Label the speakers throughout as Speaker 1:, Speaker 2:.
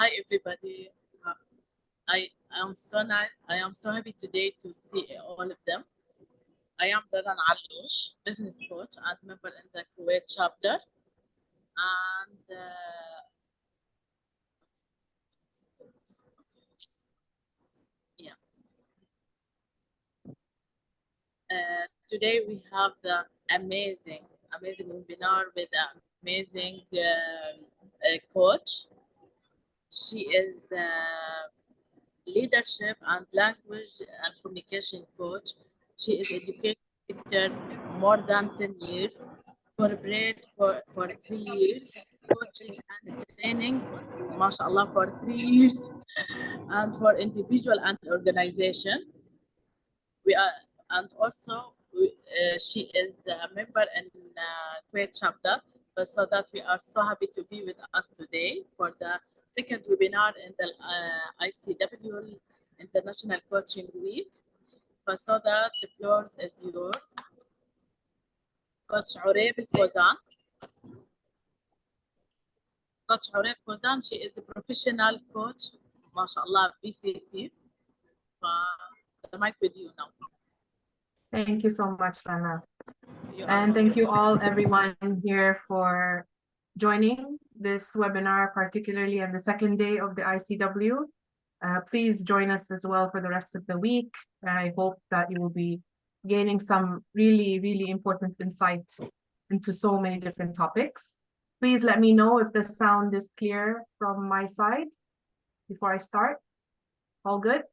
Speaker 1: Hi everybody. Uh, I am so nice. I am so happy today to see all of them. I am Daran Alloush, business coach and member in the Kuwait chapter. And yeah, today we have the amazing webinar with an amazing coach. She is leadership and language and communication coach. She is education sector more than 10 years, corporate for 3 years, coaching and training, mashallah, for 3 years, and for individual and organization. We are, and also she is a member in Kuwait chapter, so that we are so happy to be with us today for the second webinar in the ICW International Coaching Week. So that the floor is yours. Coach Oraib Al-Fozan. Coach Oraib Al-Fozan, she is a professional coach, mashallah, PCC. The mic with you now.
Speaker 2: Thank you so much, Rana. And thank you all, everyone here for joining this webinar, particularly on the second day of the ICW. Please join us as well for the rest of the week. I hope that you will be gaining some really important insight into so many different topics. Please let me know if the sound is clear from my side before I start. All good?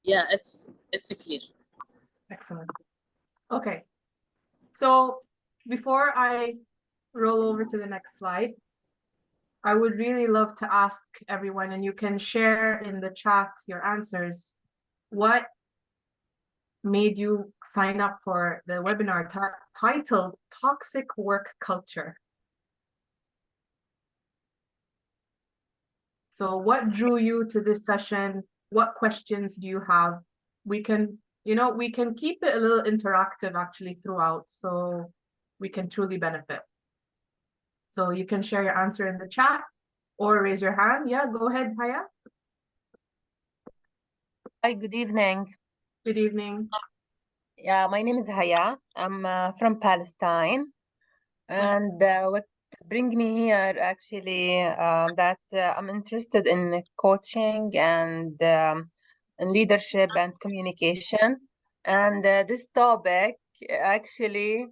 Speaker 1: Yeah, it's clear.
Speaker 2: Excellent. Okay. So before I roll over to the next slide, I would really love to ask everyone, and you can share in the chat your answers, what made you sign up for the webinar titled Toxic Work Culture? So what drew you to this session? What questions do you have? We can keep it a little interactive actually throughout, so we can truly benefit. So you can share your answer in the chat or raise your hand. Yeah, go ahead, Haya.
Speaker 3: Hi, good evening.
Speaker 2: Good evening.
Speaker 3: Yeah, my name is Haya. I'm from Palestine. And what bring me here actually that I'm interested in coaching and in leadership and communication. And this topic actually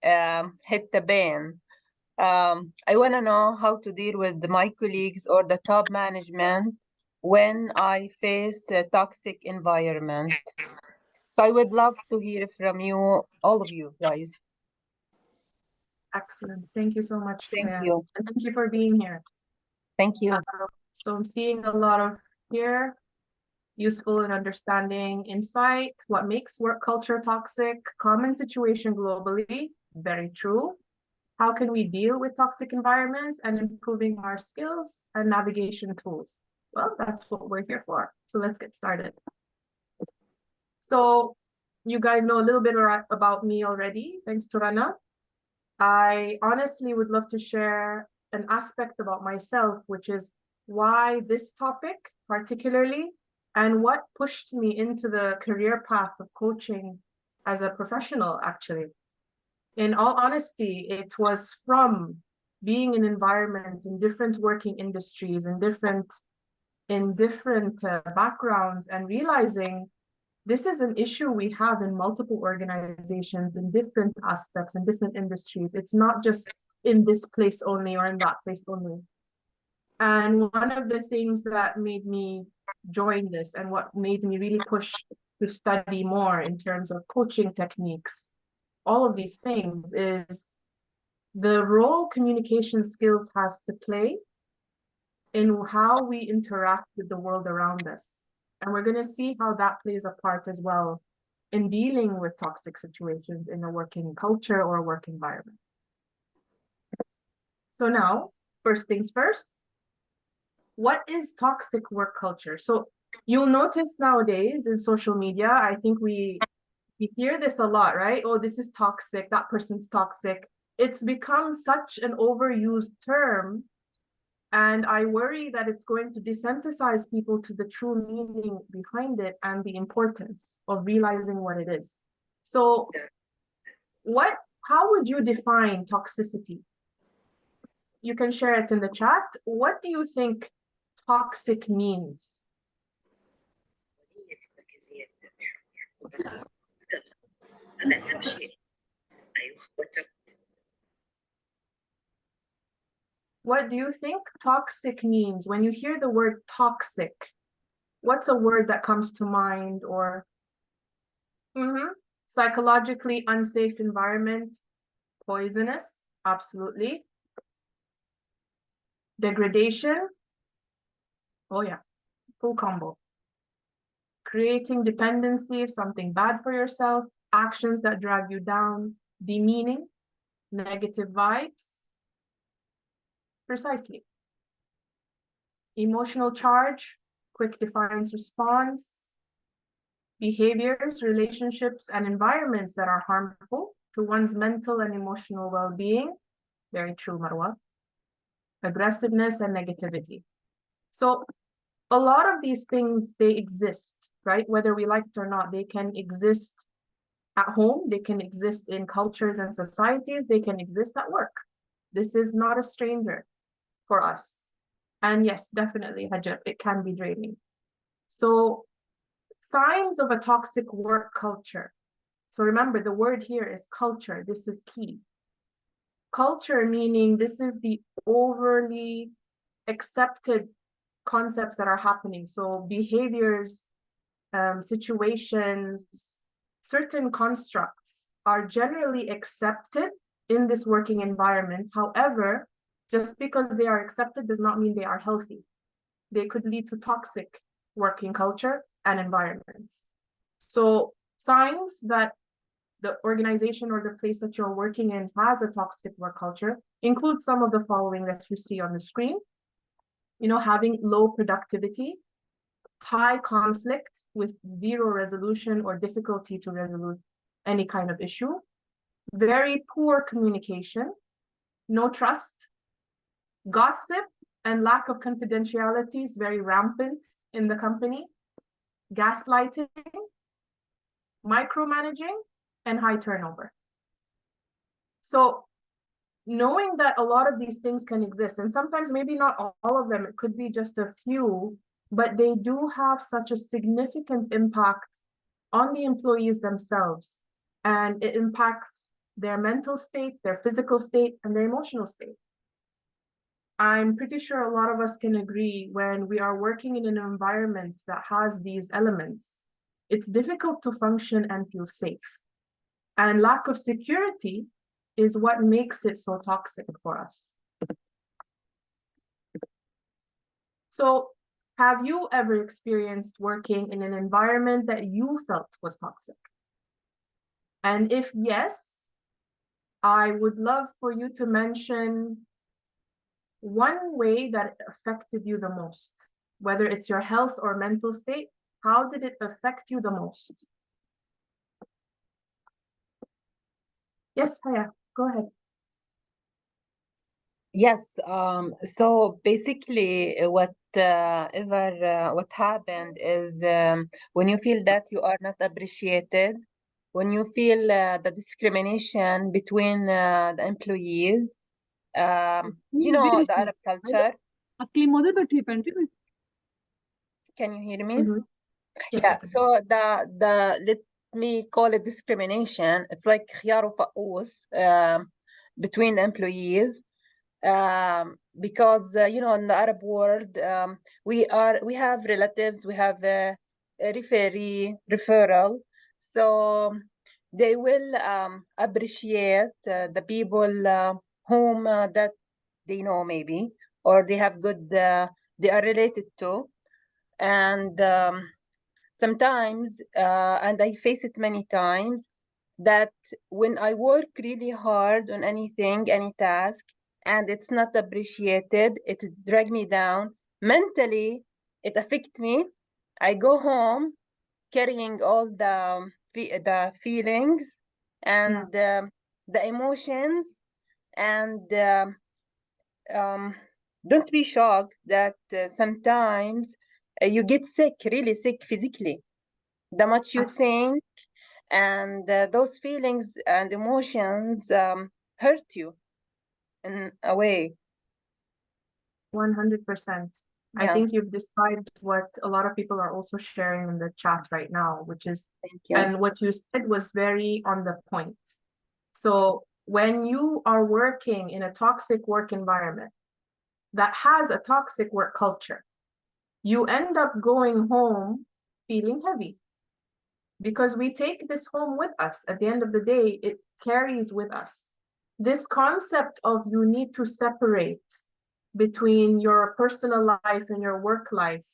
Speaker 3: hit the pain. I want to know how to deal with my colleagues or the top management when I face a toxic environment. So I would love to hear from you, all of you guys.
Speaker 2: Excellent. Thank you so much.
Speaker 3: Thank you.
Speaker 2: And thank you for being here.
Speaker 3: Thank you.
Speaker 2: So I'm seeing a lot of here, useful and understanding insight, what makes work culture toxic, common situation globally, very true. How can we deal with toxic environments and improving our skills and navigation tools? Well, that's what we're here for. So let's get started. So you guys know a little bit about me already, thanks to Rana. I honestly would love to share an aspect about myself, which is why this topic particularly, and what pushed me into the career path of coaching as a professional, actually. In all honesty, it was from being in environments in different working industries and in different backgrounds, and realizing this is an issue we have in multiple organizations in different aspects in different industries. It's not just in this place only or in that place only. And one of the things that made me join this and what made me really push to study more in terms of coaching techniques, all of these things, is the role communication skills has to play in how we interact with the world around us. And we're going to see how that plays a part as well in dealing with toxic situations in a working culture or work environment. So now, first things first, what is toxic work culture? So you'll notice nowadays in social media, I think we hear this a lot, right? Oh, this is toxic, that person's toxic. It's become such an overused term And I worry that it's going to desensitize people to the true meaning behind it and the importance of realizing what it is. So how would you define toxicity? You can share it in the chat. What do you think toxic means? What do you think toxic means? When you hear the word toxic, what's a word that comes to mind? Or psychologically unsafe environment, poisonous, absolutely. Degradation, oh yeah, full combo. Creating dependency of something bad for yourself, actions that drag you down, demeaning, negative vibes. Precisely. Emotional charge, quick defiance response, behaviors, relationships, and environments that are harmful to one's mental and emotional well-being. Very true, Marwa. Aggressiveness and negativity. So a lot of these things, they exist, right? Whether we like it or not, they can exist at home, they can exist in cultures and societies, they can exist at work. This is not a stranger for us. And yes, definitely, Hajar, it can be draining. So signs of a toxic work culture. So remember, the word here is culture. This is key. Culture meaning this is the overly accepted concepts that are happening. So behaviors, situations, certain constructs are generally accepted in this working environment. However, just because they are accepted does not mean they are healthy. They could lead to toxic working culture and environments. So signs that the organization or the place that you're working in has a toxic work culture include some of the following that you see on the screen. You know, having low productivity, high conflict with zero resolution or difficulty to resolve any kind of issue, very poor communication, no trust, gossip and lack of confidentiality is very rampant in the company, gaslighting, micromanaging, and high turnover. So knowing that a lot of these things can exist, and sometimes maybe not all of them, it could be just a few, but they do have such a significant impact on the employees themselves. And it impacts their mental state, their physical state, and their emotional state. I'm pretty sure a lot of us can agree when we are working in an environment that has these elements, it's difficult to function and feel safe. And lack of security is what makes it so toxic for us. So have you ever experienced working in an environment that you felt was toxic? And if yes, I would love for you to mention one way that it affected you the most, whether it's your health or mental state. How did it affect you the most? Yes, Haya, go ahead.
Speaker 3: Yes, so basically what happened is when you feel that you are not appreciated, when you feel the discrimination between the employees, you know, the Arab culture. Can you hear me?
Speaker 2: Mm-hmm. Yes,
Speaker 3: Yeah, so the let me call it discrimination. It's like خيار وفقوس between the employees. Because you know, in the Arab world, we have relatives, we have a referral, so they will appreciate the people whom that they know maybe, or they have good they are related to, and sometimes and I face it many times, that when I work really hard on anything, any task, and it's not appreciated, it drag me down mentally, it affect me. I go home carrying all the feelings and the emotions and don't be shocked that sometimes you get sick, really sick physically. The much you think, and those feelings and emotions hurt you in a way.
Speaker 2: 100%. I
Speaker 3: Yeah,
Speaker 2: think you've described what a lot of people are also sharing in the chat right now, which is,
Speaker 3: thank you.
Speaker 2: and what you said was very on the point. So when you are working in a toxic work environment that has a toxic work culture, you end up going home feeling heavy because we take this home with us. At the end of the day, it carries with us. This concept of you need to separate between your personal life and your work life,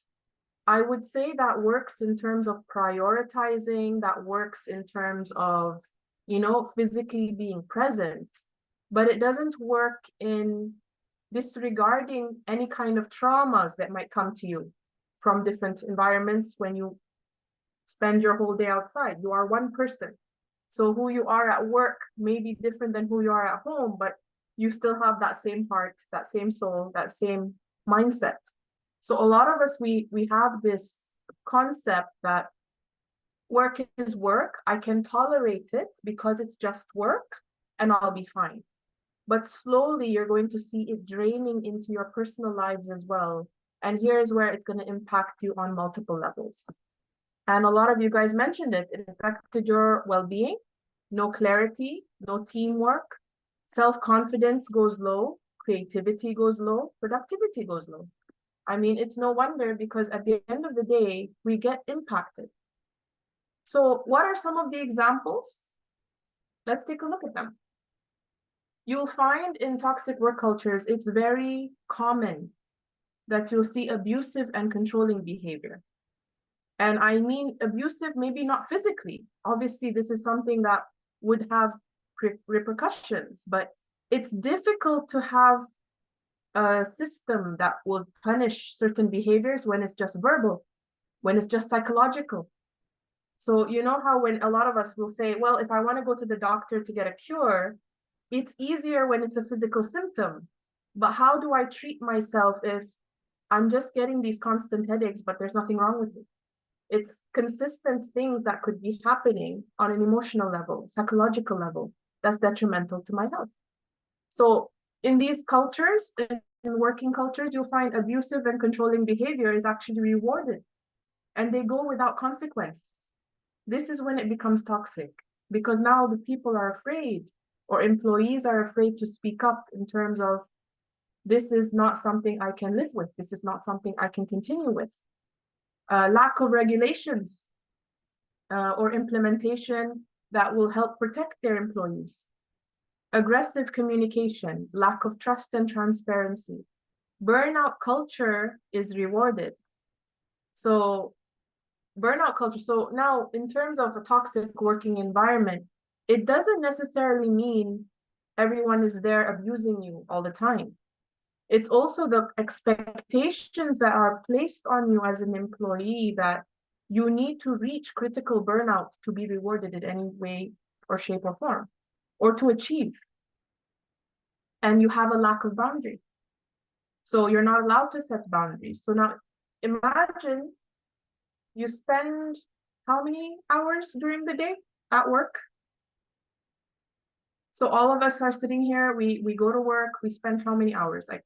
Speaker 2: I would say that works in terms of prioritizing, that works in terms of, you know, physically being present, but it doesn't work in disregarding any kind of traumas that might come to you from different environments when you spend your whole day outside. You are one person. So who you are at work may be different than who you are at home, but you still have that same heart, that same soul, that same mindset. So a lot of us, we have this concept that work is work. I can tolerate it because it's just work and I'll be fine. But slowly you're going to see it draining into your personal lives as well. And here's where it's going to impact you on multiple levels. And a lot of you guys mentioned it. It affected your well-being, no clarity, no teamwork, self-confidence goes low, creativity goes low, productivity goes low. I mean, it's no wonder because at the end of the day, we get impacted. So what are some of the examples? Let's take a look at them. You'll find in toxic work cultures, it's very common that you'll see abusive and controlling behavior. And I mean abusive, maybe not physically. Obviously, this is something that would have repercussions, but it's difficult to have a system that will punish certain behaviors when it's just verbal, when it's just psychological. So you know how when a lot of us will say, well, if I want to go to the doctor to get a cure, it's easier when it's a physical symptom. But how do I treat myself if I'm just getting these constant headaches, but there's nothing wrong with me? It's consistent things that could be happening on an emotional level, psychological level, that's detrimental to my health. So in these cultures, in working cultures, you'll find abusive and controlling behavior is actually rewarded and they go without consequence. This is when it becomes toxic because now the people are afraid or employees are afraid to speak up in terms of this is not something I can live with. This is not something I can continue with. Lack of regulations or implementation that will help protect their employees. Aggressive communication, lack of trust and transparency. Burnout culture is rewarded. So burnout culture. So now in terms of a toxic working environment, it doesn't necessarily mean everyone is there abusing you all the time. It's also the expectations that are placed on you as an employee that you need to reach critical burnout to be rewarded in any way or shape or form, or to achieve. And you have a lack of boundary. So you're not allowed to set boundaries. So now imagine you spend how many hours during the day at work? So all of us are sitting here, we go to work, we spend how many hours? Like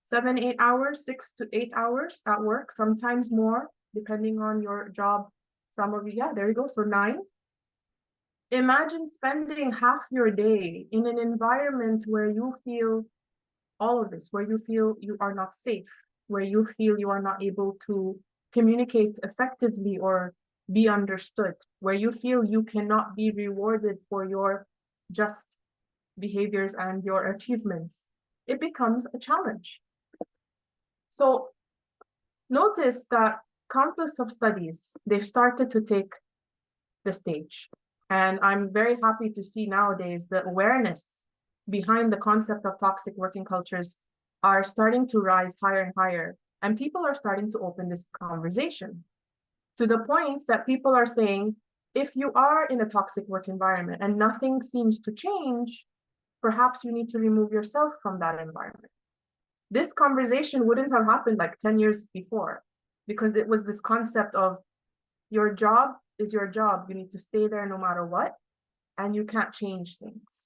Speaker 2: 7, 8 hours, 6 to 8 hours at work, sometimes more, depending on your job. Some of you, yeah, there you go, so 9. Imagine spending half your day in an environment where you feel all of this, where you feel you are not safe, where you feel you are not able to communicate effectively or be understood, where you feel you cannot be rewarded for your just behaviors and your achievements. It becomes a challenge. So notice that countless of studies, they've started to take the stage. And I'm very happy to see nowadays the awareness behind the concept of toxic working cultures are starting to rise higher and higher. And people are starting to open this conversation to the point that people are saying, if you are in a toxic work environment and nothing seems to change, perhaps you need to remove yourself from that environment. this conversation wouldn't have happened like 10 years before, because it was this concept of your job is your job. You need to stay there no matter what, and you can't change things.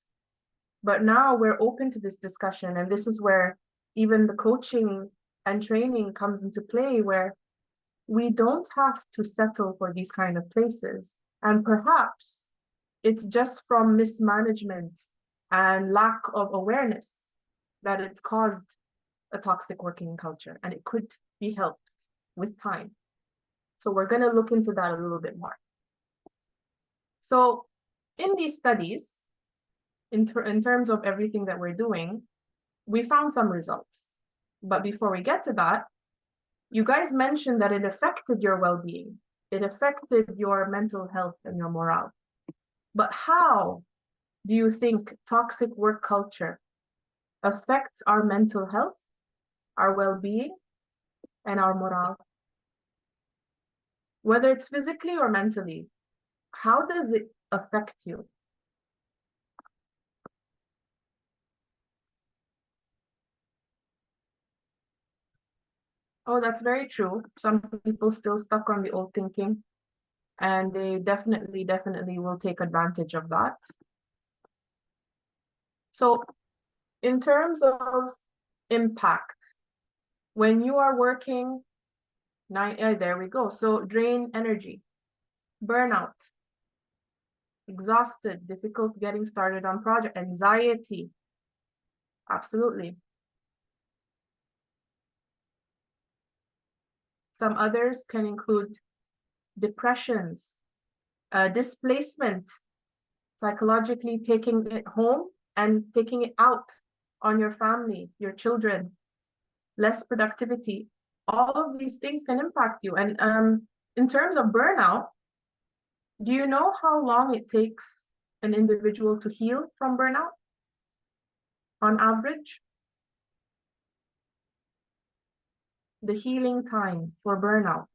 Speaker 2: But now we're open to this discussion, and this is where even the coaching and training comes into play, where we don't have to settle for these kind of places. And perhaps it's just from mismanagement and lack of awareness that it's caused a toxic working culture, and it could be helped with time. So we're going to look into that a little bit more. So in these studies, in terms of everything that we're doing, we found some results. But before we get to that, you guys mentioned that it affected your well-being. It affected your mental health and your morale. But how do you think toxic work culture affects our mental health, our well-being, and our morale? Whether it's physically or mentally, how does it affect you? Oh, that's very true. Some people still stuck on the old thinking, and they definitely will take advantage of that. So in terms of impact, when you are working there we go. So drain energy, burnout, exhausted, difficult getting started on project, anxiety. Absolutely. Some others can include depressions, displacement, psychologically taking it home and taking it out on your family, your children, less productivity. All of these things can impact you. And in terms of burnout, do you know how long it takes an individual to heal from burnout on average? The healing time for burnout.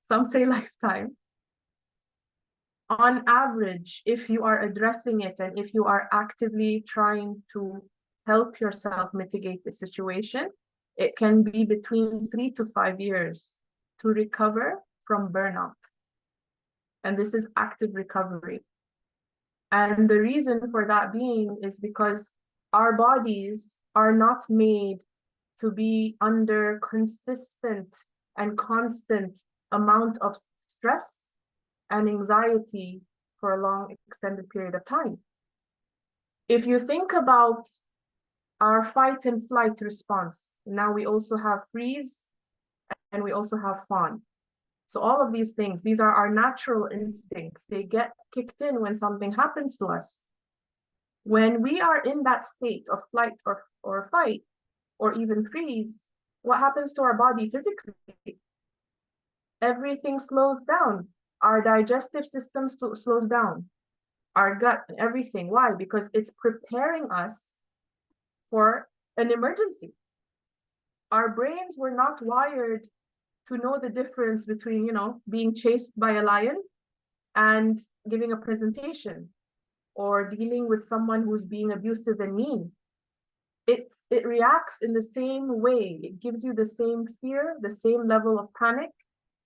Speaker 2: Some say lifetime. On average, if you are addressing it and if you are actively trying to help yourself mitigate the situation, it can be between 3 to 5 years to recover from burnout. And this is active recovery. And the reason for that being is because our bodies are not made to be under consistent and constant amount of stress and anxiety for a long extended period of time. If you think about our fight and flight response, now we also have freeze and we also have fawn. So all of these things, these are our natural instincts. They get kicked in when something happens to us. When we are in that state of flight or fight, or even freeze, what happens to our body physically? Everything slows down. Our digestive system slows down. Our gut, everything. Why? Because it's preparing us for an emergency. Our brains were not wired to know the difference between, being chased by a lion and giving a presentation or dealing with someone who's being abusive and mean. It reacts in the same way. It gives you the same fear, the same level of panic,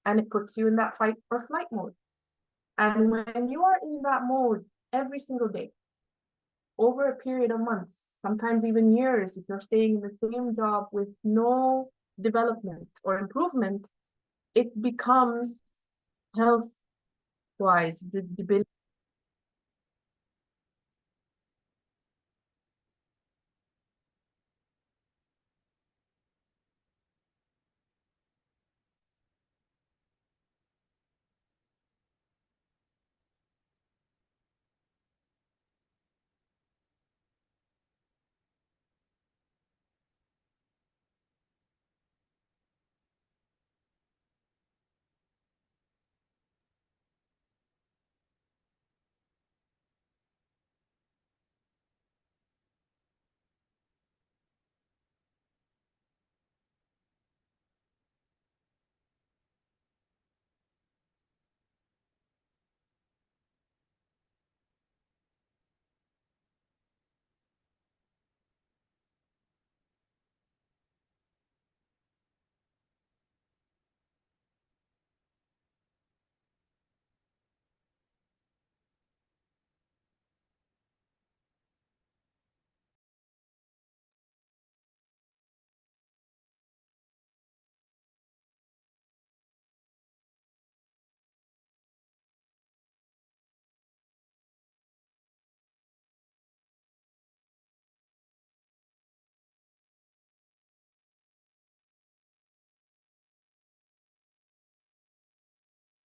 Speaker 2: and it puts you in that fight or flight mode. And when you are in that mode every single day, over a period of months, sometimes even years, if you're staying in the same job with no development or improvement, it becomes health-wise debilitating.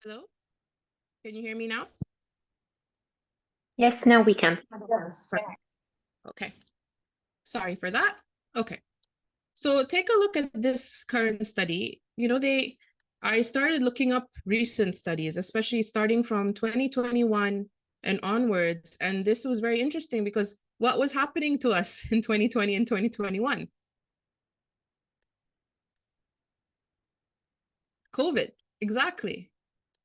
Speaker 2: Hello? Can you hear me now?
Speaker 4: Yes, now we can.
Speaker 2: Perfect. Okay. Sorry for that. Okay. So take a look at this current study. I started looking up recent studies, especially starting from 2021 and onwards. And this was very interesting because what was happening to us in 2020 and 2021? COVID, exactly.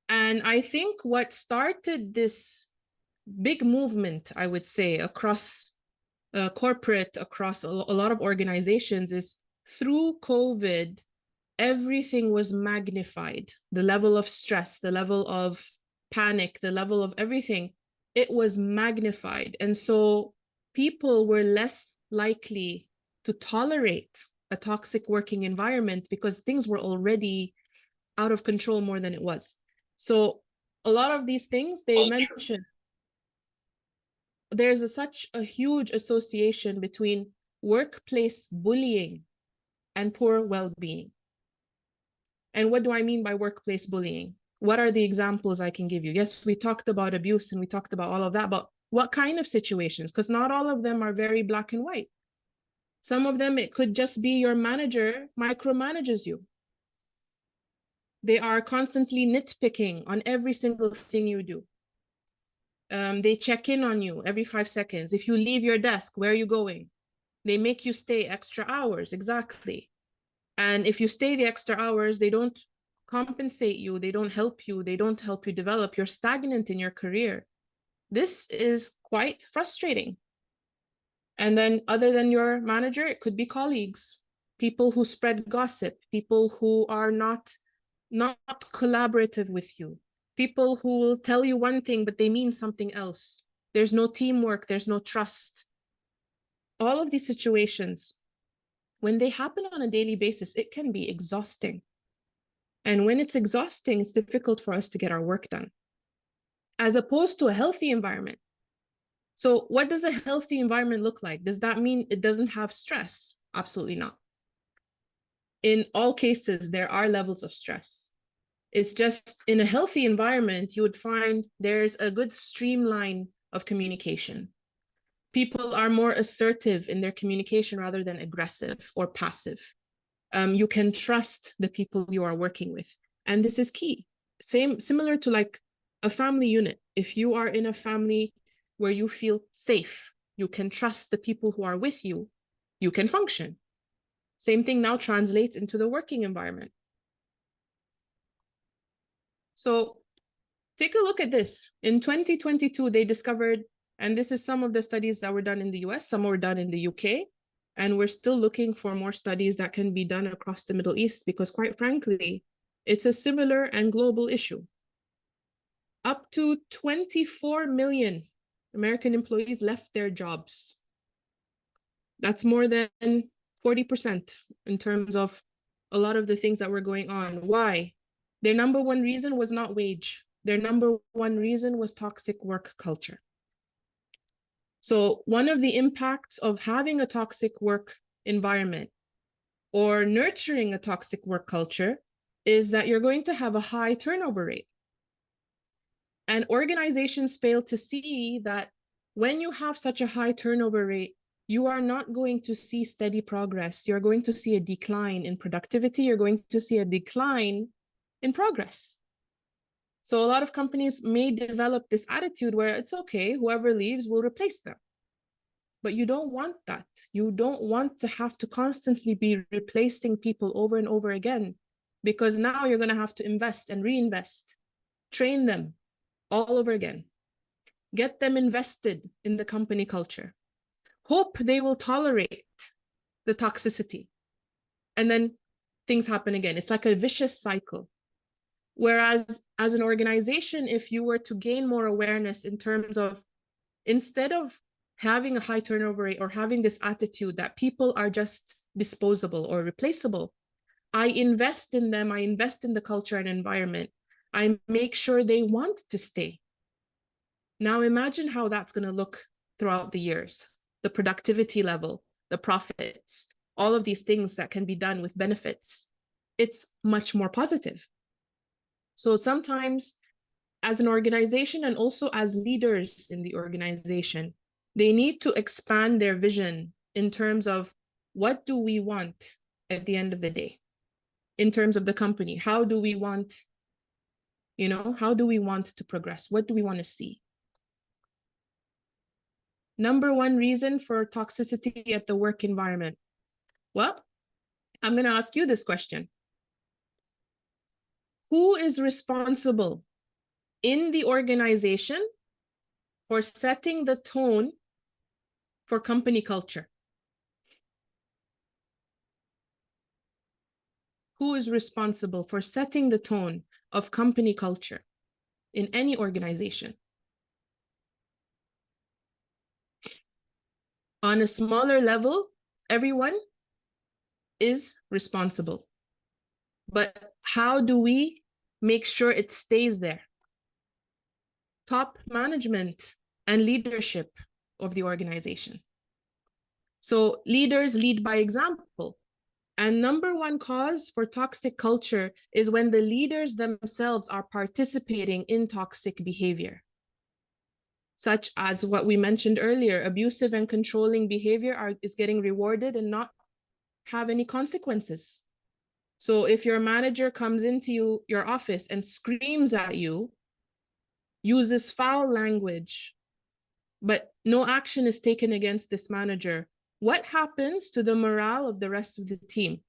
Speaker 2: And I think what started this big movement, I would say, across corporate, across a lot of organizations is through COVID, everything was magnified. The level of stress, the level of panic, the level of everything, it was magnified. And so people were less likely to tolerate a toxic working environment because things were already out of control more than it was. So a lot of these things they mentioned, there's such a huge association between workplace bullying and poor well-being. And what do I mean by workplace bullying? What are the examples I can give you? Yes, we talked about abuse and we talked about all of that, but what kind of situations? Because not all of them are very black and white. Some of them, it could just be your manager micromanages you. They are constantly nitpicking on every single thing you do. They check in on you every 5 seconds. If you leave your desk, where are you going? They make you stay extra hours, exactly. And if you stay the extra hours, they don't compensate you, they don't help you, they don't help you develop. You're stagnant in your career. This is quite frustrating. And then other than your manager, it could be colleagues, people who spread gossip, people who are not collaborative with you, people who will tell you one thing, but they mean something else. There's no teamwork, there's no trust. All of these situations, when they happen on a daily basis, it can be exhausting. And when it's exhausting, it's difficult for us to get our work done, as opposed to a healthy environment. So what does a healthy environment look like? Does that mean it doesn't have stress? Absolutely not. In all cases, there are levels of stress. It's just in a healthy environment, you would find there's a good streamline of communication. People are more assertive in their communication rather than aggressive or passive. You can trust the people you are working with. And this is key. Similar to like a family unit. If you are in a family where you feel safe, you can trust the people who are with you, you can function. Same thing now translates into the working environment. So take a look at this. In 2022, they discovered, and this is some of the studies that were done in the US, some were done in the UK, and we're still looking for more studies that can be done across the Middle East because quite frankly, it's a similar and global issue. Up to 24 million American employees left their jobs. That's more than 40% in terms of a lot of the things that were going on. Why? Their number one reason was not wage. Their number one reason was toxic work culture. So one of the impacts of having a toxic work environment or nurturing a toxic work culture is that you're going to have a high turnover rate. And organizations fail to see that when you have such a high turnover rate, you are not going to see steady progress. You're going to see a decline in productivity. You're going to see a decline in progress. So a lot of companies may develop this attitude where it's okay, whoever leaves, we'll replace them. But you don't want that. You don't want to have to constantly be replacing people over and over again, because now you're going to have to invest and reinvest, train them all over again, get them invested in the company culture, hope they will tolerate the toxicity. And then things happen again. It's like a vicious cycle. Whereas as an organization, if you were to gain more awareness in terms of, instead of having a high turnover rate or having this attitude that people are just disposable or replaceable, I invest in them, I invest in the culture and environment, I make sure they want to stay. Now imagine how that's going to look throughout the years, the productivity level, the profits, all of these things that can be done with benefits. It's much more positive. So sometimes as an organization and also as leaders in the organization, they need to expand their vision in terms of what do we want at the end of the day, in terms of the company. How do we want, how do we want to progress? What do we want to see? Number one reason for toxicity at the work environment. Well, I'm going to ask you this question. Who is responsible in the organization for setting the tone for company culture? Who is responsible for setting the tone of company culture in any organization? On a smaller level, everyone is responsible. But how do we make sure it stays there? Top management and leadership of the organization. So leaders lead by example. And number one cause for toxic culture is when the leaders themselves are participating in toxic behavior, such as what we mentioned earlier. Abusive and controlling behavior is getting rewarded and not have any consequences. So if your manager comes into your office and screams at you, uses foul language, but no action is taken against this manager, what happens to the morale of the rest of the team?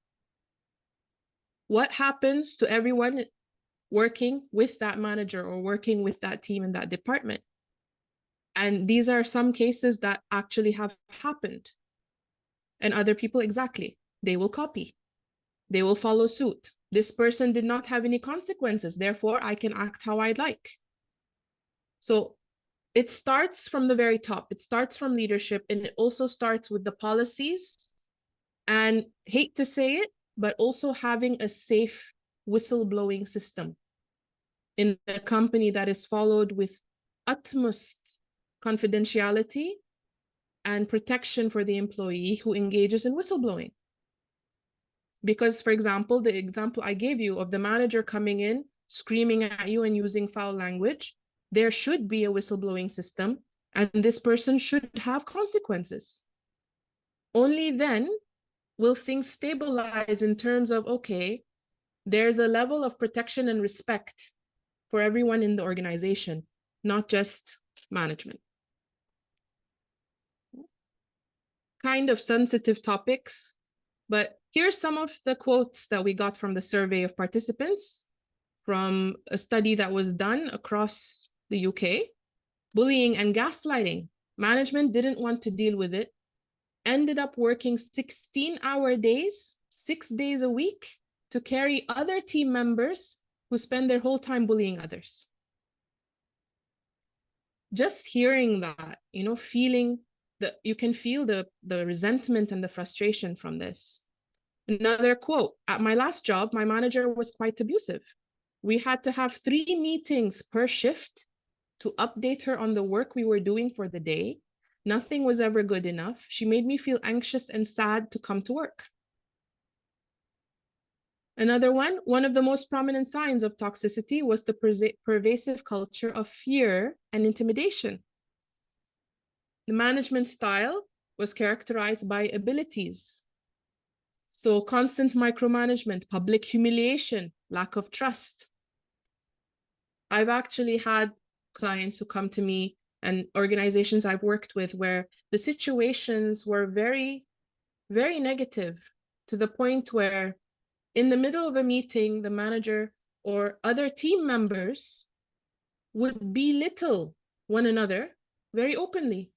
Speaker 2: What happens to everyone working with that manager or working with that team in that department? And these are some cases that actually have happened. And other people, exactly, they will copy. They will follow suit. This person did not have any consequences, therefore I can act how I'd like. So it starts from the very top. It starts from leadership, and it also starts with the policies, and hate to say it, but also having a safe whistleblowing system in a company that is followed with utmost confidentiality and protection for the employee who engages in whistleblowing. Because, for example, the example I gave you of the manager coming in, screaming at you and using foul language, there should be a whistleblowing system, and this person should have consequences. Only then will things stabilize in terms of, okay, there's a level of protection and respect for everyone in the organization, not just management. Kind of sensitive topics, but here's some of the quotes that we got from the survey of participants from a study that was done across the UK. Bullying and gaslighting. Management didn't want to deal with it, ended up working 16-hour days, 6 days a week, to carry other team members who spend their whole time bullying others. Just hearing that, feeling that you can feel the resentment and the frustration from this. Another quote, at my last job, my manager was quite abusive. We had to have 3 meetings per shift to update her on the work we were doing for the day. Nothing was ever good enough. She made me feel anxious and sad to come to work. Another one of the most prominent signs of toxicity was the pervasive culture of fear and intimidation. The management style was characterized by abilities. So constant micromanagement, public humiliation, lack of trust. I've actually had clients who come to me and organizations I've worked with where the situations were very, very negative, to the point where in the middle of a meeting, the manager or other team members would belittle one another very openly,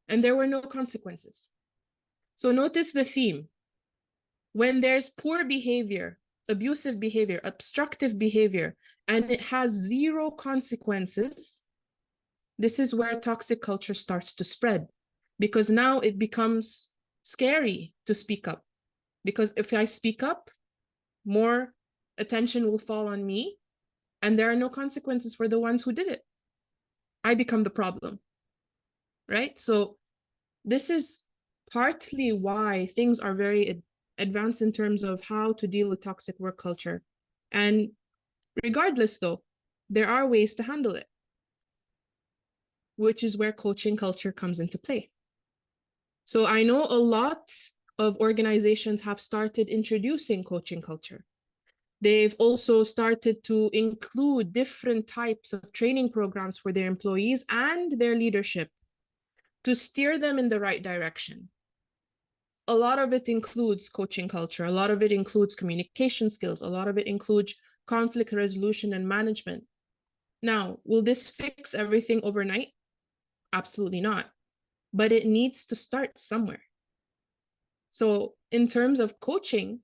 Speaker 2: and there were no consequences. So notice the theme. When there's poor behavior, abusive behavior, obstructive behavior, and it has 0 consequences, this is where toxic culture starts to spread, because now it becomes scary to speak up. Because if I speak up, more attention will fall on me, and there are no consequences for the ones who did it. I become the problem, right? So this is partly why things are very advanced in terms of how to deal with toxic work culture. And regardless though, there are ways to handle it, which is where coaching culture comes into play. So I know a lot of organizations have started introducing coaching culture. They've also started to include different types of training programs for their employees and their leadership to steer them in the right direction. A lot of it includes coaching culture. A lot of it includes communication skills. A lot of it includes conflict resolution and management. Now, will this fix everything overnight? Absolutely not. But it needs to start somewhere. So in terms of coaching,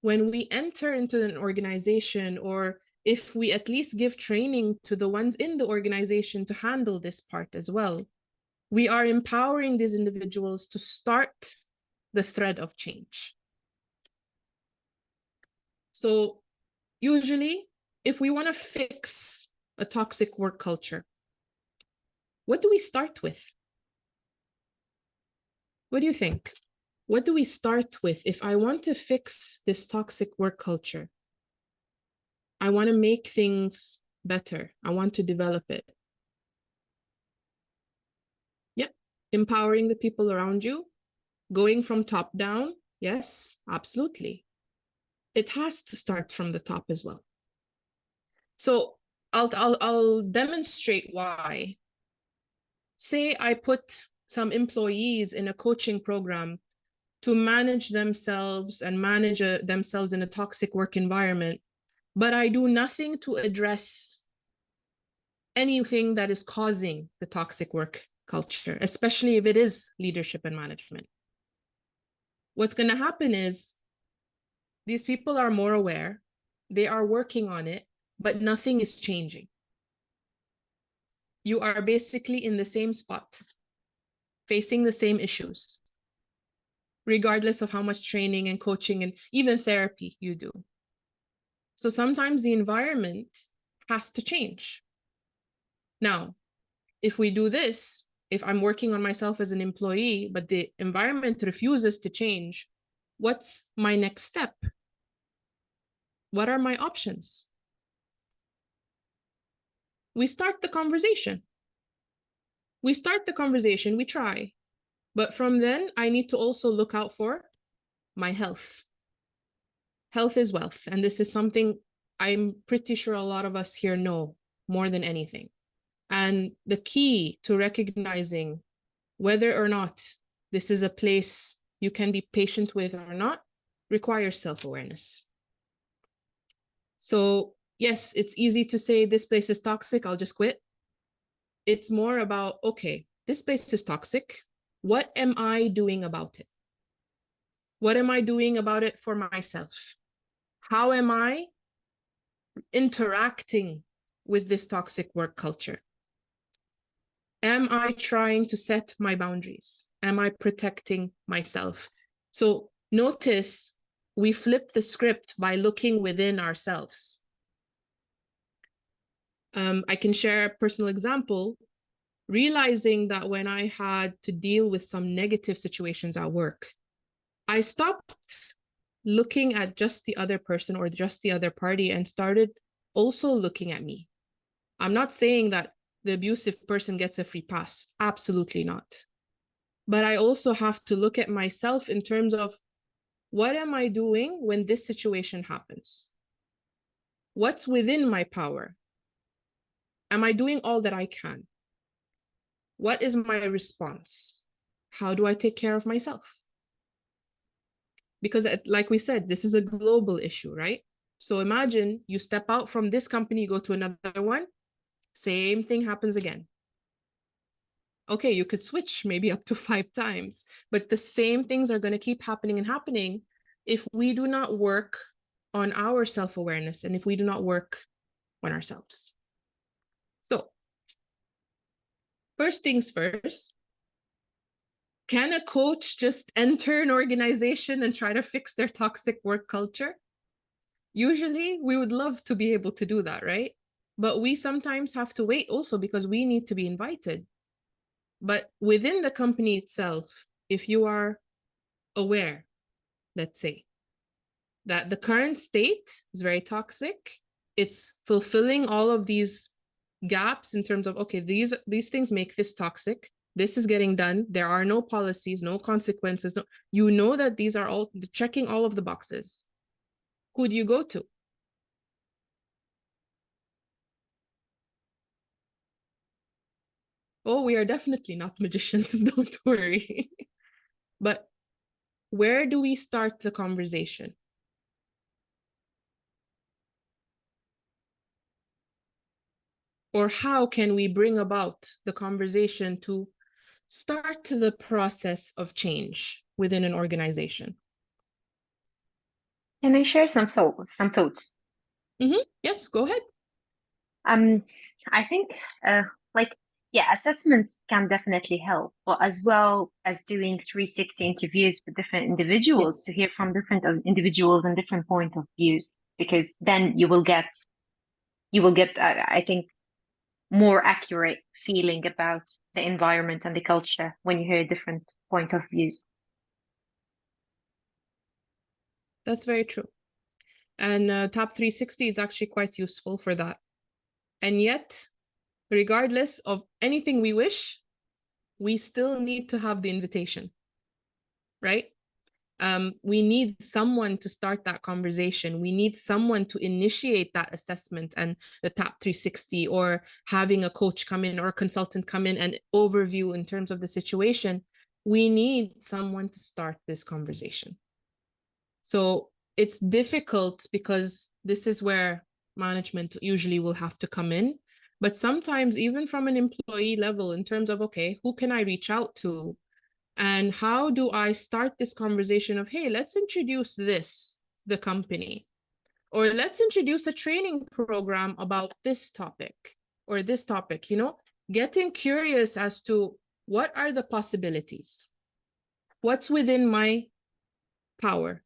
Speaker 2: when we enter into an organization, or if we at least give training to the ones in the organization to handle this part as well, we are empowering these individuals to start the thread of change. So usually, if we want to fix a toxic work culture, what do we start with? What do you think? What do we start with if I want to fix this toxic work culture? I want to make things better. I want to develop it. Yep, empowering the people around you, going from top down. Yes, absolutely. It has to start from the top as well. So I'll demonstrate why. Say I put some employees in a coaching program to manage themselves and manage themselves in a toxic work environment, but I do nothing to address anything that is causing the toxic work culture, especially if it is leadership and management. What's going to happen is these people are more aware, they are working on it, but nothing is changing. You are basically in the same spot, facing the same issues, regardless of how much training and coaching and even therapy you do. So sometimes the environment has to change. Now, if we do this, if I'm working on myself as an employee, but the environment refuses to change, what's my next step? What are my options? We start the conversation. We start the conversation, we try. But from then, I need to also look out for my health. Health is wealth. And this is something I'm pretty sure a lot of us here know more than anything. And the key to recognizing whether or not this is a place you can be patient with or not requires self-awareness. So yes, it's easy to say this place is toxic, I'll just quit. It's more about, okay, this place is toxic. What am I doing about it? What am I doing about it for myself? How am I interacting with this toxic work culture? Am I trying to set my boundaries? Am I protecting myself? So notice we flip the script by looking within ourselves. I can share a personal example, realizing that when I had to deal with some negative situations at work, I stopped looking at just the other person or just the other party and started also looking at me. I'm not saying that the abusive person gets a free pass. Absolutely not. But I also have to look at myself in terms of what am I doing when this situation happens? What's within my power? Am I doing all that I can? What is my response? How do I take care of myself? Because like we said, this is a global issue, right? So imagine you step out from this company, you go to another one, same thing happens again. Okay, you could switch maybe up to 5 times, but the same things are going to keep happening and happening if we do not work on our self-awareness and if we do not work on ourselves. So, first things first, can a coach just enter an organization and try to fix their toxic work culture? Usually, we would love to be able to do that, right? But we sometimes have to wait also because we need to be invited. But within the company itself, if you are aware, let's say, that the current state is very toxic It's fulfilling all of these gaps in terms of, okay, these things make this toxic. This is getting done. There are no policies, no consequences. No, you know that these are all checking all of the boxes. Who do you go to? Oh, we are definitely not magicians, don't worry. But where do we start the conversation? Or how can we bring about the conversation to start the process of change within an organization?
Speaker 4: Can I share some thoughts?
Speaker 2: Yes, go ahead.
Speaker 4: I think like yeah, assessments can definitely help, but as well as doing 360 interviews with different individuals to
Speaker 2: Yes.
Speaker 4: hear from different individuals and different point of views, because then you will get I think more accurate feeling about the environment and the culture when you hear different point of views.
Speaker 2: That's very true. And Tap 360 is actually quite useful for that. And yet, regardless of anything we wish, we still need to have the invitation, right? We need someone to start that conversation. We need someone to initiate that assessment and the Tap 360, or having a coach come in or a consultant come in and overview in terms of the situation. We need someone to start this conversation. So it's difficult because this is where management usually will have to come in. But sometimes even from an employee level, in terms of, okay, who can I reach out to? And how do I start this conversation of, hey, let's introduce this, the company, or let's introduce a training program about this topic or this topic, getting curious as to what are the possibilities? What's within my power?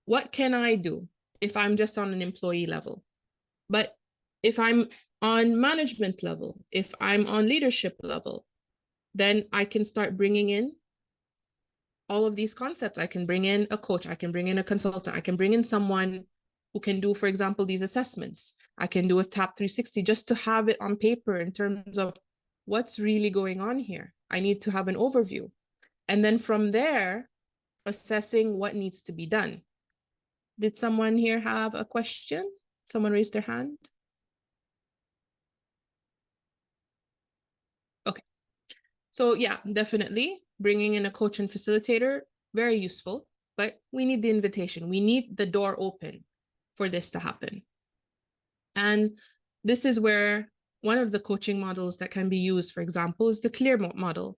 Speaker 2: What can I do if I'm just on an employee level? But if I'm on management level, if I'm on leadership level, then I can start bringing in all of these concepts. I can bring in a coach, I can bring in a consultant, I can bring in someone who can do, for example, these assessments. I can do a Tap 360 just to have it on paper in terms of what's really going on here. I need to have an overview. And then from there, assessing what needs to be done. Did someone here have a question? Someone raised their hand? Okay. So yeah, definitely bringing in a coach and facilitator, very useful, but we need the invitation. We need the door open for this to happen. And this is where one of the coaching models that can be used, for example, is the clear model.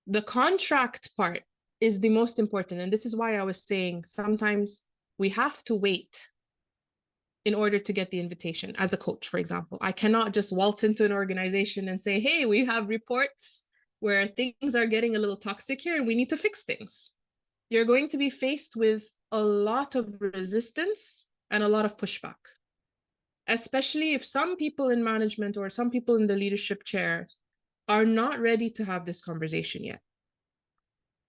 Speaker 2: The contract part is the most important. And this is why I was saying sometimes we have to wait in order to get the invitation. As a coach, for example, I cannot just waltz into an organization and say, hey, we have reports where things are getting a little toxic here and we need to fix things. You're going to be faced with a lot of resistance and a lot of pushback, especially if some people in management or some people in the leadership chair are not ready to have this conversation yet.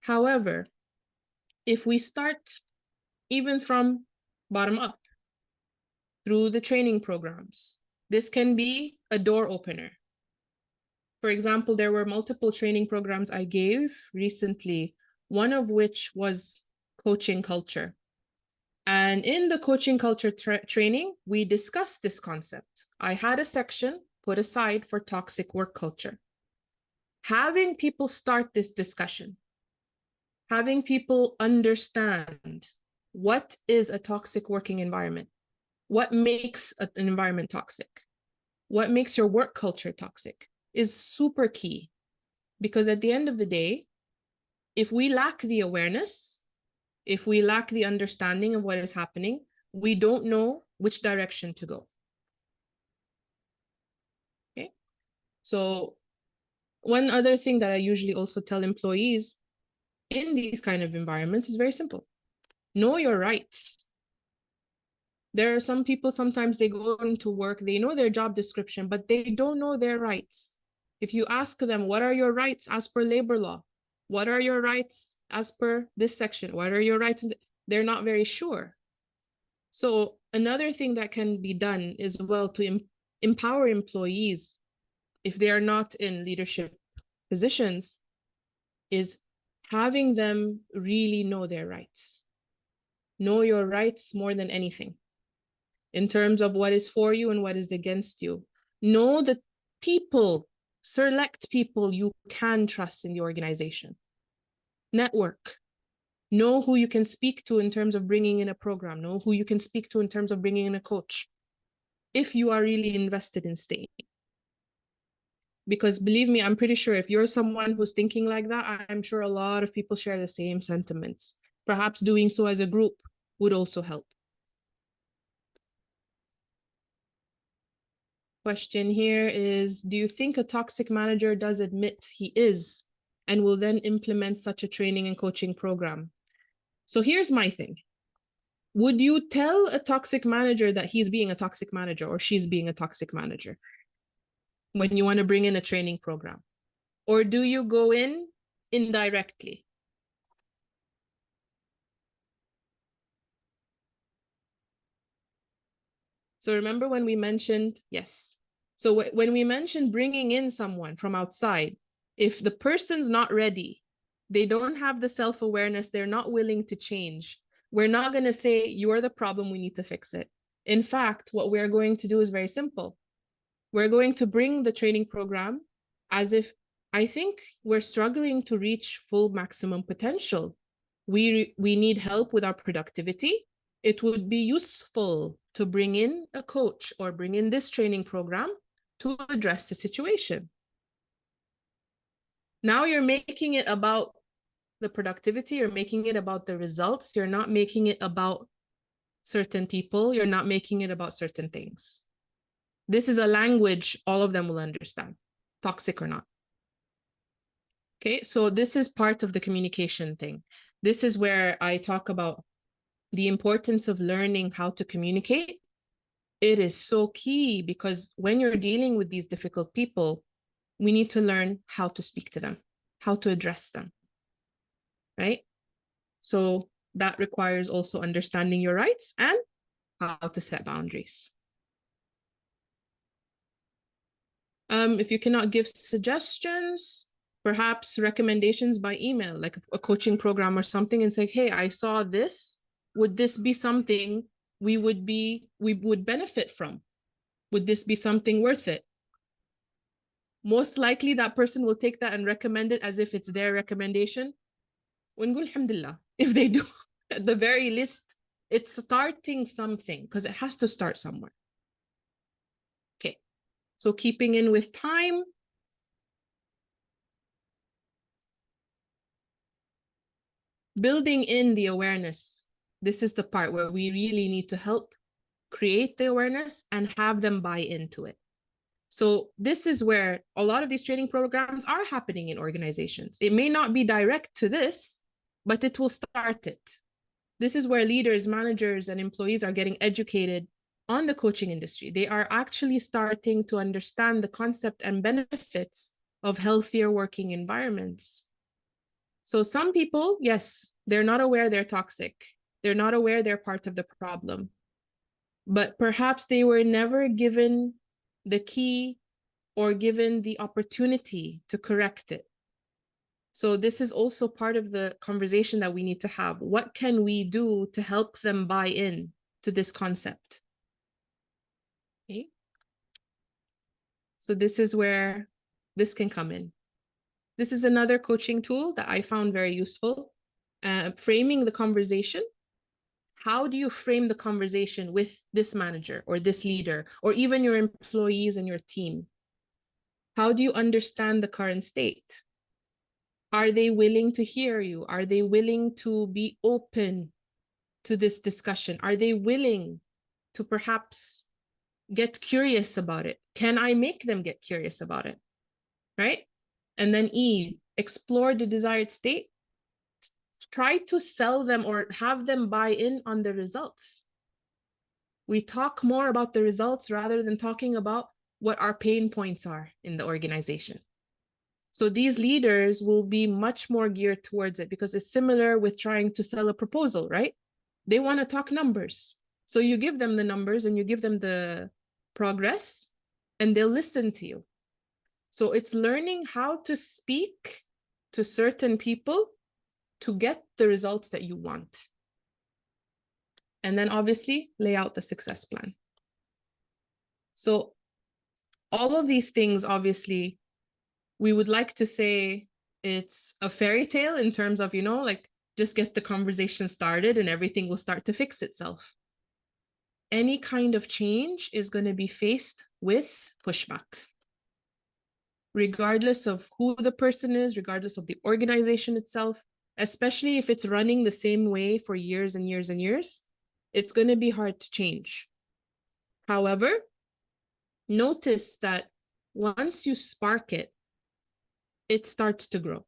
Speaker 2: However, if we start even from bottom up, through the training programs, this can be a door opener. For example, there were multiple training programs I gave recently, one of which was coaching culture. And in the coaching culture training, we discussed this concept. I had a section put aside for toxic work culture. Having people start this discussion, having people understand what is a toxic working environment, what makes an environment toxic, what makes your work culture toxic, is super key. Because at the end of the day, if we lack the awareness, if we lack the understanding of what is happening, we don't know which direction to go. Okay. So one other thing that I usually also tell employees in these kind of environments is very simple. Know your rights. There are some people, sometimes they go into work, they know their job description, but they don't know their rights. If you ask them, what are your rights as per labor law? What are your rights as per this section? What are your rights? They're not very sure. So Another thing that can be done is well to empower employees if they are not in leadership positions is having them really know their rights. Know your rights more than anything in terms of what is for you and what is against you. Know the people, select people you can trust in the organization. Network. Know who you can speak to in terms of bringing in a program. Know who you can speak to in terms of bringing in a coach. If you are really invested in staying. Because believe me, I'm pretty sure if you're someone who's thinking like that, I'm sure a lot of people share the same sentiments. Perhaps doing so as a group would also help. Question here is, do you think a toxic manager does admit he is and will then implement such a training and coaching program? So here's my thing. Would you tell a toxic manager that he's being a toxic manager or she's being a toxic manager when you want to bring in a training program? Or do you go in indirectly? So remember when we mentioned, yes. So when we mentioned bringing in someone from outside, if the person's not ready, they don't have the self-awareness, they're not willing to change, we're not going to say, you're the problem, we need to fix it. In fact, what we're going to do is very simple. We're going to bring the training program as if, I think we're struggling to reach full maximum potential. We need help with our productivity. It would be useful to bring in a coach or bring in this training program to address the situation. Now you're making it about the productivity, you're making it about the results, you're not making it about certain people, you're not making it about certain things. This is a language all of them will understand, toxic or not. Okay, so this is part of the communication thing. This is where I talk about the importance of learning how to communicate. It is so key because when you're dealing with these difficult people, we need to learn how to speak to them, how to address them, right? So that requires also understanding your rights and how to set boundaries. If you cannot give suggestions, perhaps recommendations by email, like a coaching program or something, and say, hey, I saw this. Would this be something we would benefit from? Would this be something worth it? Most likely that person will take that and recommend it as if it's their recommendation. ونقول الحمد لله if they do. At the very least, it's starting something because it has to start somewhere. Okay, so keeping in with time. Building in the awareness. This is the part where we really need to help create the awareness and have them buy into it. So this is where a lot of these training programs are happening in organizations. It may not be direct to this, but it will start it. This is where leaders, managers, and employees are getting educated on the coaching industry. They are actually starting to understand the concept and benefits of healthier working environments. So some people, yes, they're not aware they're toxic. They're not aware they're part of the problem. But perhaps they were never given the key or given the opportunity to correct it. So this is also part of the conversation that we need to have. What can we do to help them buy in to this concept? Okay. So this is where this can come in. This is another coaching tool that I found very useful. Framing the conversation. How do you frame the conversation with this manager or this leader, or even your employees and your team? How do you understand the current state? Are they willing to hear you? Are they willing to be open to this discussion? Are they willing to perhaps get curious about it? Can I make them get curious about it? Right? And then E, explore the desired state. Try to sell them or have them buy in on the results. We talk more about the results rather than talking about what our pain points are in the organization. So these leaders will be much more geared towards it because it's similar with trying to sell a proposal, right? They want to talk numbers. So you give them the numbers and you give them the progress, and they'll listen to you. So it's learning how to speak to certain people to get the results that you want. And then obviously lay out the success plan. So all of these things, obviously, we would like to say it's a fairy tale in terms of, like just get the conversation started and everything will start to fix itself. Any kind of change is going to be faced with pushback. Regardless of who the person is, regardless of the organization itself, especially if it's running the same way for years and years and years, it's going to be hard to change. However, notice that once you spark it, it starts to grow.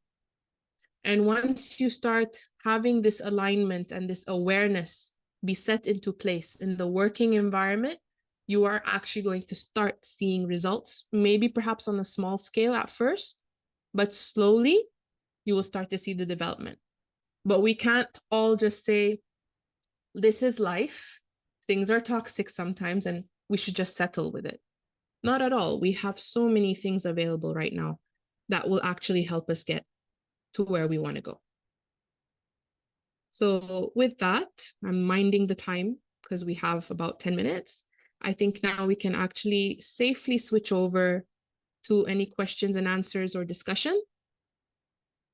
Speaker 2: And once you start having this alignment and this awareness be set into place in the working environment, you are actually going to start seeing results, maybe perhaps on a small scale at first, but slowly you will start to see the development. But we can't all just say, this is life, things are toxic sometimes, and we should just settle with it. Not at all. We have so many things available right now that will actually help us get to where we want to go. So with that, I'm minding the time because we have about 10 minutes. I think now we can actually safely switch over to any questions and answers or discussion.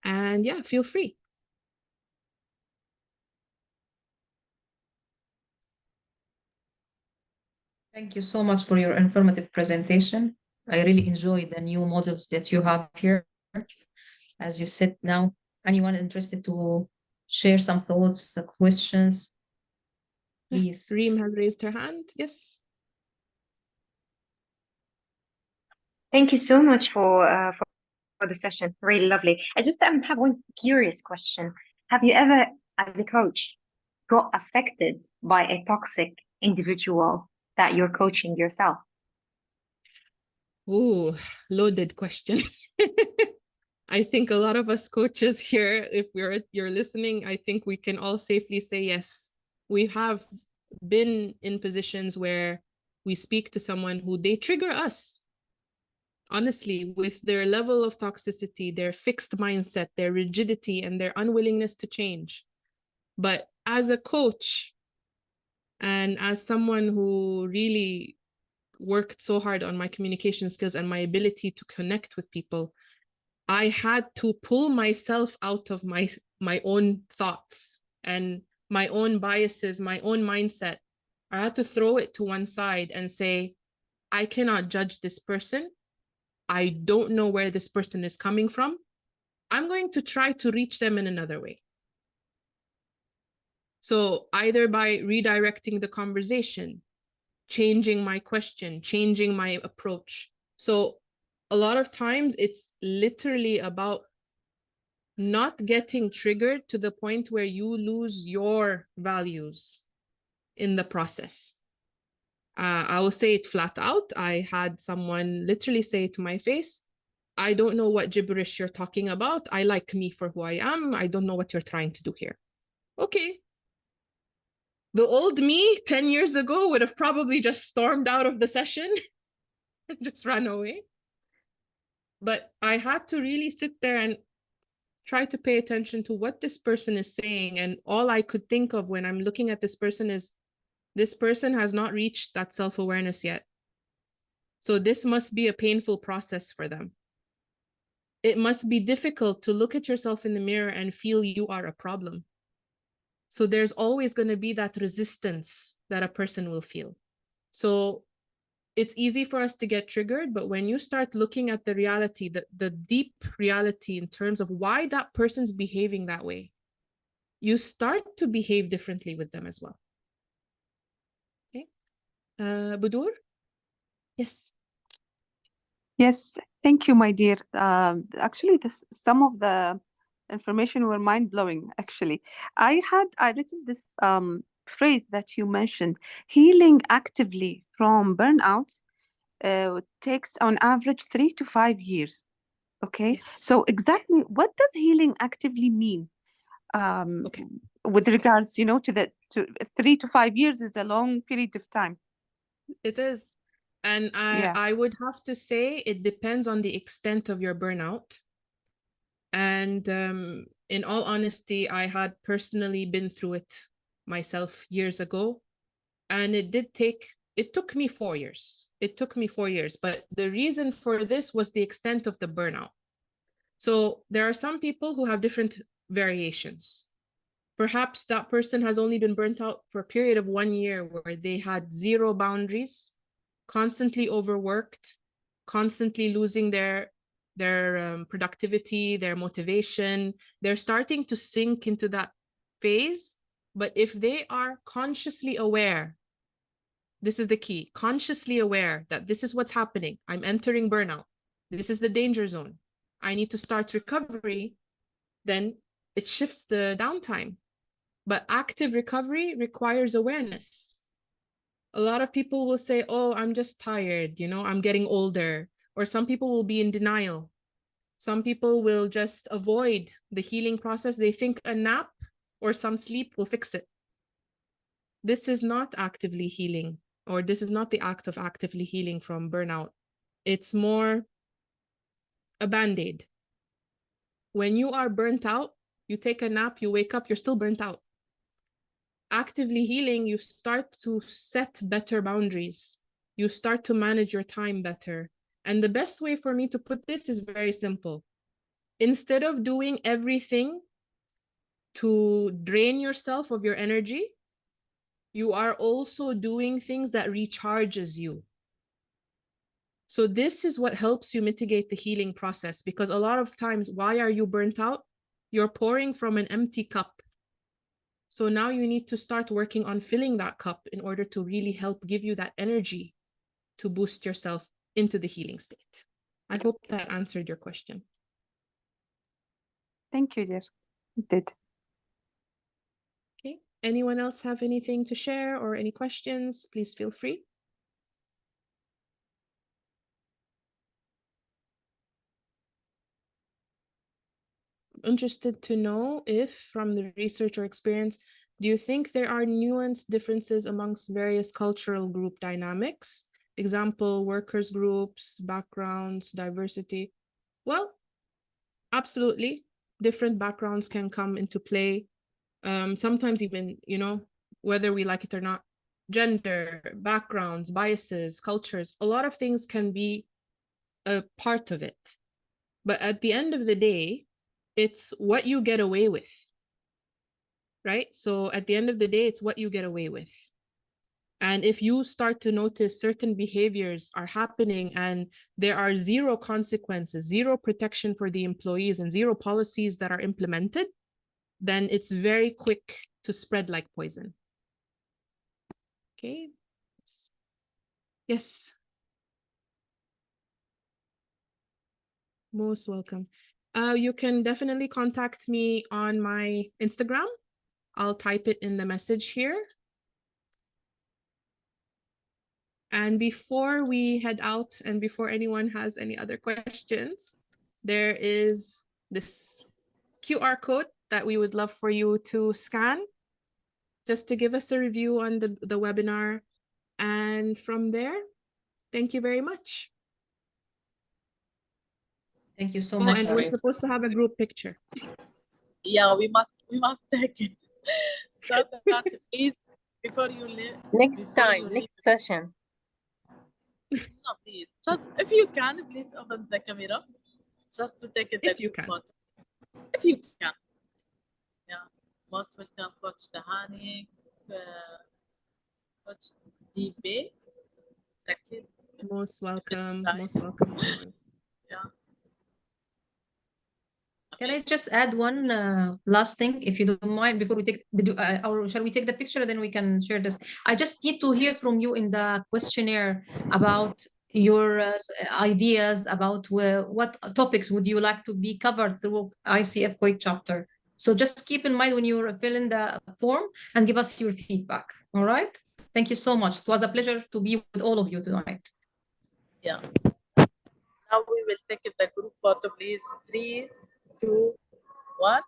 Speaker 2: And yeah, feel free.
Speaker 5: Thank you so much for your informative presentation. I really enjoy the new models that you have here. As you said now, anyone interested to share some thoughts, the questions, please.
Speaker 2: Reem has raised her hand. Yes.
Speaker 4: Thank you so much for the session. Really lovely. I just have one curious question. Have you ever, as a coach, got affected by a toxic individual that you're coaching yourself?
Speaker 2: Ooh, loaded question. I think a lot of us coaches here, if you're listening, I think we can all safely say yes. We have been in positions where we speak to someone who they trigger us. Honestly, with their level of toxicity, their fixed mindset, their rigidity, and their unwillingness to change. But as a coach, and as someone who really worked so hard on my communication skills and my ability to connect with people, I had to pull myself out of my own thoughts and my own biases, my own mindset. I had to throw it to one side and say, I cannot judge this person. I don't know where this person is coming from. I'm going to try to reach them in another way. So either by redirecting the conversation, changing my question, changing my approach. So a lot of times it's literally about not getting triggered to the point where you lose your values in the process. I will say it flat out. I had someone literally say to my face, I don't know what gibberish you're talking about. I like me for who I am. I don't know what you're trying to do here. Okay. The old me 10 years ago would have probably just stormed out of the session and just ran away. But I had to really sit there and try to pay attention to what this person is saying. And all I could think of when I'm looking at this person is, this person has not reached that self-awareness yet. So this must be a painful process for them. It must be difficult to look at yourself in the mirror and feel you are a problem. So there's always going to be that resistance that a person will feel. So it's easy for us to get triggered, but when you start looking at the reality, the deep reality in terms of why that person's behaving that way, you start to behave differently with them as well. Okay. Budur? Yes.
Speaker 6: Yes, thank you, my dear. Actually, some of the information were mind-blowing, actually. I written this phrase that you mentioned, healing actively from burnout takes on average 3 to 5 years. Okay,
Speaker 2: Yes.
Speaker 6: so exactly what does healing actively mean?
Speaker 2: Okay.
Speaker 6: with regards, to 3 to 5 years is a long period of time.
Speaker 2: It is. And
Speaker 6: Yeah.
Speaker 2: I would have to say it depends on the extent of your burnout. And in all honesty, I had personally been through it myself years ago. And it took me 4 years. It took me 4 years. But the reason for this was the extent of the burnout. So there are some people who have different variations. Perhaps that person has only been burnt out for a period of 1 year where they had zero boundaries, constantly overworked, constantly losing their productivity, their motivation. They're starting to sink into that phase. But if they are consciously aware, this is the key, consciously aware that this is what's happening. I'm entering burnout. This is the danger zone. I need to start recovery. Then it shifts the downtime. But active recovery requires awareness. A lot of people will say, oh, I'm just tired, I'm getting older. Or some people will be in denial. Some people will just avoid the healing process. They think a nap or some sleep will fix it. This is not actively healing, or this is not the act of actively healing from burnout. It's more a band-aid. When you are burnt out, you take a nap, you wake up, you're still burnt out. Actively healing, you start to set better boundaries. You start to manage your time better. And the best way for me to put this is very simple. Instead of doing everything to drain yourself of your energy, you are also doing things that recharges you. So this is what helps you mitigate the healing process, because a lot of times, why are you burnt out? You're pouring from an empty cup. So now you need to start working on filling that cup in order to really help give you that energy to boost yourself into the healing state. I hope that answered your question.
Speaker 6: Thank you, dear. It did.
Speaker 2: Okay. Anyone else have anything to share or any questions? Please feel free. Interested to know if, from the research or experience, do you think there are nuanced differences amongst various cultural group dynamics? Example, workers groups, backgrounds, diversity. Well, absolutely. Different backgrounds can come into play. Sometimes even, whether we like it or not, gender, backgrounds, biases, cultures, a lot of things can be a part of it. But at the end of the day, it's what you get away with, right? So at the end of the day, it's what you get away with. And if you start to notice certain behaviors are happening and there are zero consequences, zero protection for the employees, and zero policies that are implemented, then it's very quick to spread like poison. Okay. Yes. Most welcome. You can definitely contact me on my Instagram. I'll type it in the message here. And before we head out and before anyone has any other questions, there is this QR code that we would love for you to scan just to give us a review on the webinar. And from there, thank you very much.
Speaker 5: Thank you so
Speaker 2: Oh,
Speaker 5: much.
Speaker 2: and we're supposed to have a group picture.
Speaker 1: Yeah, we must take it. So that please, before you leave.
Speaker 3: Next time, next session.
Speaker 1: No, please, just if you can, please open the camera, just to take the
Speaker 2: If you
Speaker 1: group
Speaker 2: can.
Speaker 1: photo. If you can. Yeah, most welcome, Coach Tahani, Coach DB. Exactly.
Speaker 2: Most welcome.
Speaker 1: right.
Speaker 2: Most welcome, everyone.
Speaker 1: Yeah.
Speaker 5: Can I
Speaker 1: Amazing.
Speaker 5: just add one last thing, if you don't mind, before we take, or shall we take the picture, then we can share this? I just need to hear from you in the questionnaire about your ideas about what topics would you like to be covered through ICF Kuwait chapter. So just keep in mind when you fill in the form and give us your feedback. All right. Thank you so much. It was a pleasure to be with all of you tonight.
Speaker 1: Yeah. Now we will take the group photo, please. 3, 2, 1.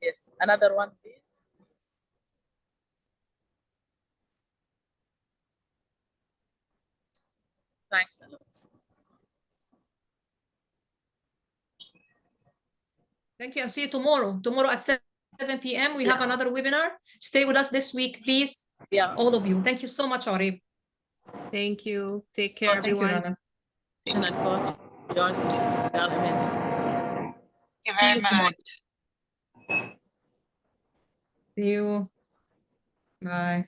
Speaker 1: Yes, another one, please. Yes. Thanks a lot.
Speaker 5: Thank you. I'll see you tomorrow. Tomorrow at 7 p.m. we have another webinar. Stay with us this week, please.
Speaker 1: Yeah.
Speaker 5: All of you. Thank you so much, Oraib.
Speaker 2: Thank you. Take care,
Speaker 5: Thank you,
Speaker 2: everyone.
Speaker 5: Rana.
Speaker 1: Professional coach. You are amazing.
Speaker 3: Thank you
Speaker 1: See
Speaker 3: very
Speaker 1: you tomorrow.
Speaker 3: much.
Speaker 5: See you. Bye.